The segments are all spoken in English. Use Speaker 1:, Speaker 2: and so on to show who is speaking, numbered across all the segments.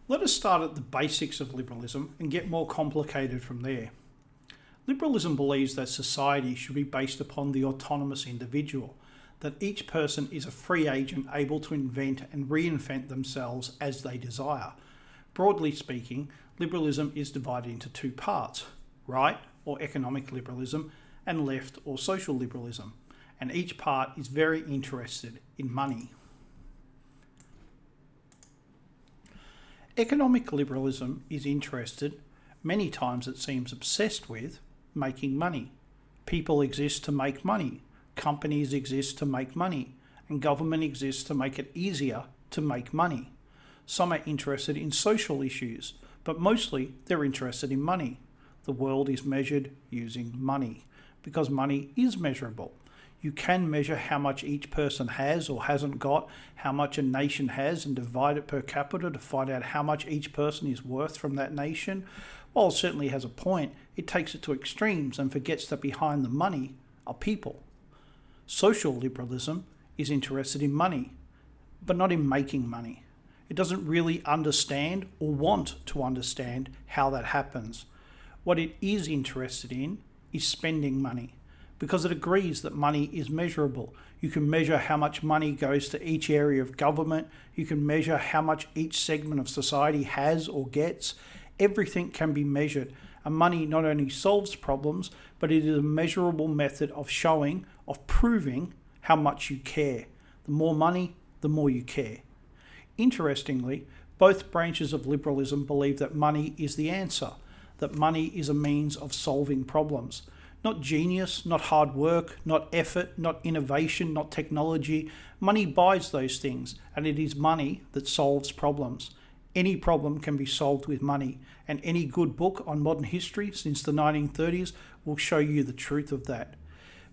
Speaker 1: Let us start at the basics of liberalism and get more complicated from there. Liberalism believes that society should be based upon the autonomous individual, that each person is a free agent able to invent and reinvent themselves as they desire. Broadly speaking, liberalism is divided into two parts, right or economic liberalism and left or social liberalism, and each part is very interested in money. Economic liberalism is interested, many times it seems obsessed with, making money. People exist to make money, companies exist to make money, and government exists to make it easier to make money. Some are interested in social issues, but mostly they're interested in money. The world is measured using money, because money is measurable. You can measure how much each person has or hasn't got, how much a nation has, and divide it per capita to find out how much each person is worth from that nation. While it certainly has a point, it takes it to extremes and forgets that behind the money are people. Social liberalism is interested in money, but not in making money. It doesn't really understand or want to understand how that happens. What it is interested in is spending money, because it agrees that money is measurable. You can measure how much money goes to each area of government. You can measure how much each segment of society has or gets. Everything can be measured. And money not only solves problems, but it is a measurable method of showing, of proving how much you care. The more money, the more you care. Interestingly, both branches of liberalism believe that money is the answer, that money is a means of solving problems. Not genius, not hard work, not effort, not innovation, not technology. Money buys those things, and it is money that solves problems. Any problem can be solved with money, and any good book on modern history since the 1930s will show you the truth of that.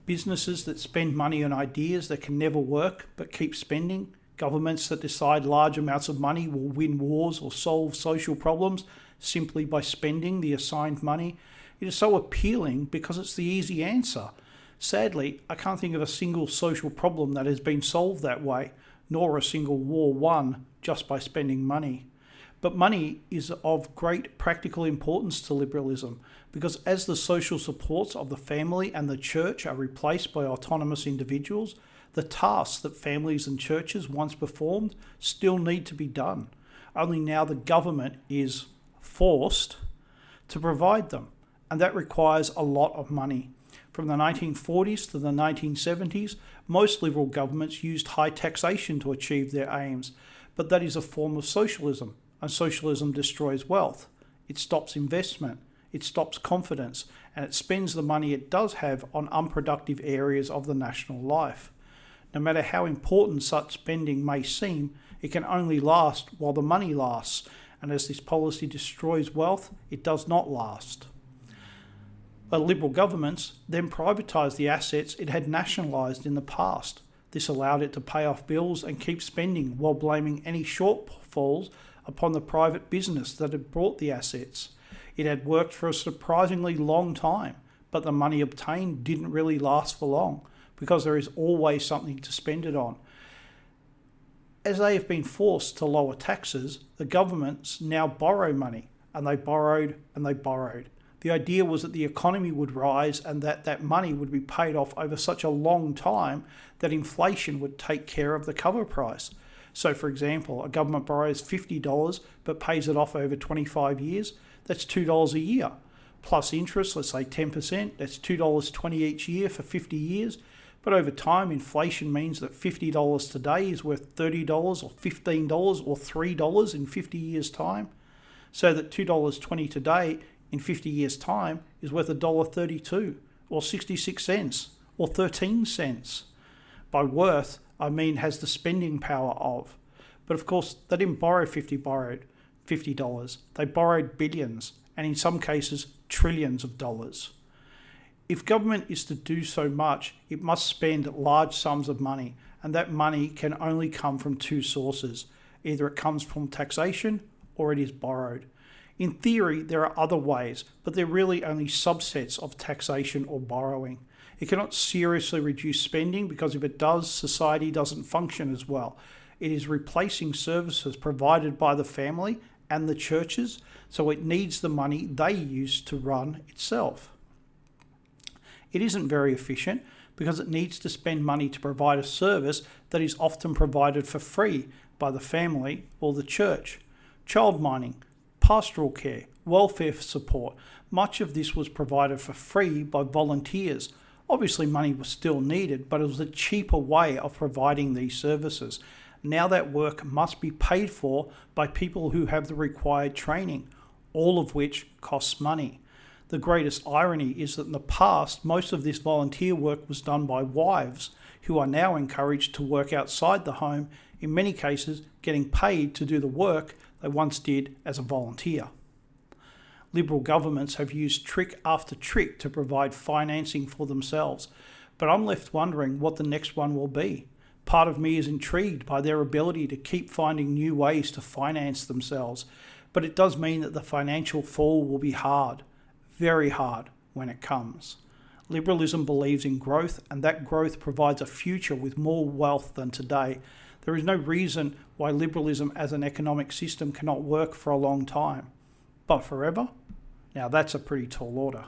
Speaker 1: Businesses that spend money on ideas that can never work but keep spending, governments that decide large amounts of money will win wars or solve social problems simply by spending the assigned money. It is so appealing because it's the easy answer. Sadly, I can't think of a single social problem that has been solved that way, nor a single war won just by spending money. But money is of great practical importance to liberalism, because as the social supports of the family and the church are replaced by autonomous individuals, the tasks that families and churches once performed still need to be done. Only now the government is forced to provide them. And that requires a lot of money. From the 1940s to the 1970s, most liberal governments used high taxation to achieve their aims, but that is a form of socialism, and socialism destroys wealth. It stops investment, it stops confidence, and it spends the money it does have on unproductive areas of the national life. No matter how important such spending may seem, it can only last while the money lasts, and as this policy destroys wealth, it does not last. But liberal governments then privatised the assets it had nationalised in the past. This allowed it to pay off bills and keep spending while blaming any shortfalls upon the private business that had bought the assets. It had worked for a surprisingly long time, but the money obtained didn't really last for long because there is always something to spend it on. As they have been forced to lower taxes, the governments now borrow money, and they borrowed and they borrowed. The idea was that the economy would rise and that money would be paid off over such a long time that inflation would take care of the cover price. So, for example, a government borrows $50 but pays it off over 25 years. That's $2 a year. Plus interest, let's say 10%, that's $2.20 each year for 50 years. But over time, inflation means that $50 today is worth $30 or $15 or $3 in 50 years' time. So that $2.20 today in 50 years' time is worth $1.32 or 66 cents or 13 cents. By worth, I mean has the spending power of. But of course, they didn't borrow $50. They borrowed billions, and in some cases, trillions of dollars. If government is to do so much, it must spend large sums of money, and that money can only come from two sources. Either it comes from taxation or it is borrowed. In theory, there are other ways, but they're really only subsets of taxation or borrowing. It cannot seriously reduce spending because if it does, society doesn't function as well. It is replacing services provided by the family and the churches, so it needs the money they use to run itself. It isn't very efficient because it needs to spend money to provide a service that is often provided for free by the family or the church. Child mining, pastoral care, welfare support, much of this was provided for free by volunteers. Obviously money was still needed, but it was a cheaper way of providing these services. Now that work must be paid for by people who have the required training, all of which costs money. The greatest irony is that in the past, most of this volunteer work was done by wives, who are now encouraged to work outside the home, in many cases getting paid to do the work they once did as a volunteer. Liberal governments have used trick after trick to provide financing for themselves, but I'm left wondering what the next one will be. Part of me is intrigued by their ability to keep finding new ways to finance themselves, but it does mean that the financial fall will be hard, very hard, when it comes. Liberalism believes in growth, and that growth provides a future with more wealth than today. There is no reason why liberalism as an economic system cannot work for a long time. But forever? Now that's a pretty tall order.